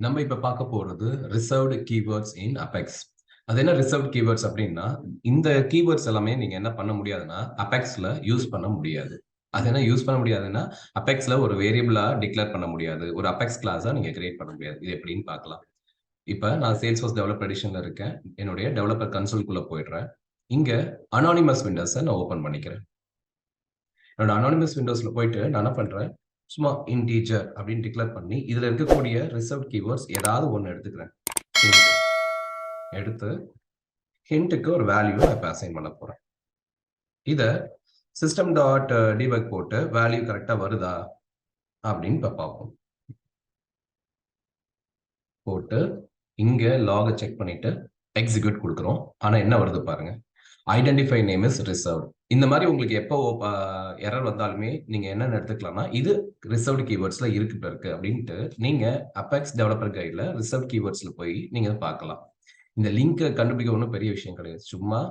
நம்ம இப்ப பார்க்க போறது ரிசர்வ்டு கீவேர்ட்ஸ் இன் அபெக்ஸ். அது என்ன ரிசர்வ்ட் கீவேர்ட்ஸ் அப்படின்னா, இந்த கீவேர்ட்ஸ் எல்லாமே நீங்க என்ன பண்ண முடியாதுன்னா, அபெக்ஸ்ல யூஸ் பண்ண முடியாது. அது என்ன யூஸ் பண்ண முடியாதுன்னா, அபெக்ஸ்ல ஒரு வேரியபிளா டிக்ளேர் பண்ண முடியாது. ஒரு அபெக்ஸ் கிளாஸா நீங்க கிரியேட் பண்ண முடியாது. இது எப்படின்னு பார்க்கலாம். இப்ப நான் Salesforce Developer எடிஷன்ல இருக்கேன். என்னுடைய டெவலப்பர் கன்சோல்குள்ள போயிடுறேன். இங்க அனானிமஸ் விண்டோஸ நான் ஓப்பன் பண்ணிக்கிறேன். என்னோட அனானிமஸ் விண்டோஸ்ல போயிட்டு நான் என்ன பண்றேன், சும்மா இன்டிஜர் அப்படின்னு டிக்ளேர் பண்ணி, இதுல இருக்கக்கூடிய ரிசர்வ்ட் கீவேர்ட்ஸ் ஏதாவது ஒண்ணு எடுத்துக்கிறேன். ஹிண்ட் எடுத்து ஹிண்ட்டுக்கு ஒரு வேல்யூ நான் இப்ப அசைன் பண்ண போறேன். இத சிஸ்டம் டாட் டிபக் போட்டு வேல்யூ கரெக்டா வருதா அப்படின்னு இப்ப பார்ப்போம். போட்டு இங்க லாக செக் பண்ணிட்டு எக்ஸிக்யூட் கொடுக்குறோம். ஆனா என்ன வருது பாருங்க, ஐடென்டிஃபை நேம் இஸ் ரிசர்வ்ட். இந்த மாதிரி உங்களுக்கு எப்போ எரர் வந்தாலுமே நீங்க என்னன்னு எடுத்துக்கலாம்னா, இது ரிசர்வ்ட் கீவேர்ட்ஸ்ல இருக்கு அப்படின்ட்டு நீங்க அபெக்ஸ் டெவலப்பர் கைட்ல ரிசர்வ்ட் கீவேர்ட்ஸ்ல போய் நீங்க பார்க்கலாம். இந்த லிங்கை கண்டுபிடிக்க ஒன்றும் பெரிய விஷயம் கிடையாது. சும்மா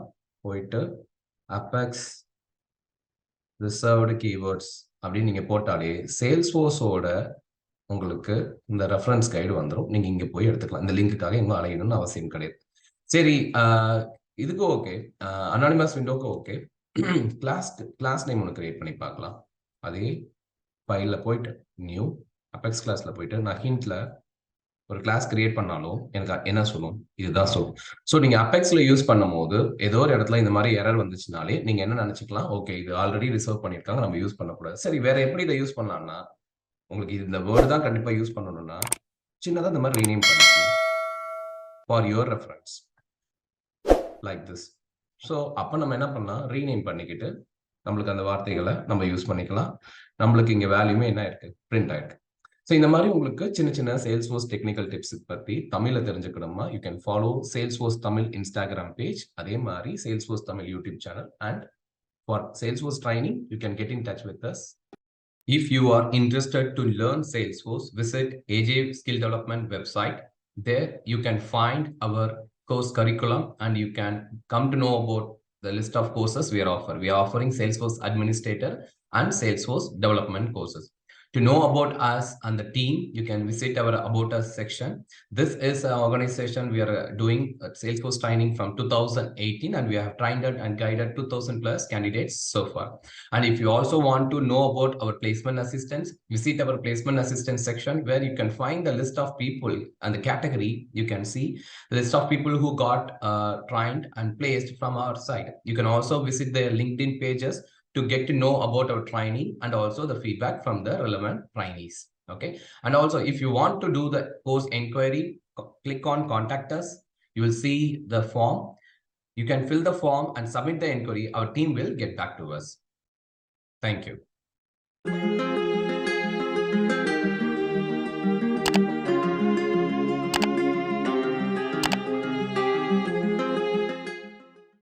போயிட்டு அபெக்ஸ் ரிசர்வ்டு கீவேர்ட்ஸ் அப்படின்னு நீங்க போட்டாலே சேல்ஸ்ஃபோர்ஸோட உங்களுக்கு இந்த ரெஃபரன்ஸ் கைடு வந்துடும். நீங்க இங்க போய் எடுத்துக்கலாம். இந்த லிங்க்குக்காக எங்கும் அலையணும்னு அவசியம் கிடையாது. சரி, இதுக்கும் ஓகே, அனானிமஸ் விண்டோக்கு ஓகே. கிளாஸ் நேம் ஒன்று கிரியேட் பண்ணி பார்க்கலாம். அதே ஃபைல்ல போயிட்டு நியூ அபெக்ஸ் கிளாஸ்ல போயிட்டு நான் ஹிண்ட்ல ஒரு கிளாஸ் கிரியேட் பண்ணாலும் எனக்கு என்ன சொல்லும், இதுதான் சொல்லும். ஸோ நீங்க அபெக்ஸ்ல யூஸ் பண்ணும்போது ஏதோ ஒரு இடத்துல இந்த மாதிரி எரர் வந்துச்சுனாலே நீங்க என்ன நினைச்சுக்கலாம், ஓகே இது ஆல்ரெடி ரிசர்வ் பண்ணியிருக்காங்க, நம்ம யூஸ் பண்ணக்கூடாது. சரி, வேற எப்படி இதை யூஸ் பண்ணலாம்னா, உங்களுக்கு இந்த வேர்டு தான் கண்டிப்பா யூஸ் பண்ணணும்னா சின்னதா இந்த மாதிரி ரீநேம் பண்ணிக்கலாம் for your reference like this. So அப்போ நம்ம என்ன பண்ணலாம், ரீநேம் பண்ணிக்கிட்டு நம்மளுக்கு அந்த வார்த்தைகளை நம்ம யூஸ் பண்ணிக்கலாம். நம்மளுக்கு இங்க வேல்யூமே என்ன இருக்கு, பிரிண்ட் ஆயிருக்கு. ஸோ இந்த மாதிரி உங்களுக்கு சின்ன சின்ன Salesforce டெக்னிக்கல் டிப்ஸ் பத்தி தமிழ்ல தெரிஞ்சுக்கணுமா, you can follow Salesforce Tamil Instagram page, அதே மாதிரி Salesforce Tamil YouTube channel. And for Salesforce Training, you can get in touch with us. If you are interested to learn Salesforce, visit AJ Skill Development website. There you can find our course curriculum and you can come to know about the list of courses we are offering. We are offering Salesforce Administrator and Salesforce Development courses. To know about us and the team, you can visit our About Us section. This is an organization we are doing Salesforce training from 2018 and we have trained and guided 2000 plus candidates so far. And if you also want to know about our placement assistance, visit our placement assistance section where you can find the list of people and the category. You can see the list of people who got trained and placed from our side. You can also visit their LinkedIn pages to get to know about our training and also the feedback from the relevant trainees. Okay. And also if you want to do the course inquiry, click on contact us. You will see the form. You can fill the form and submit the inquiry. Our team will get back to us. Thank you.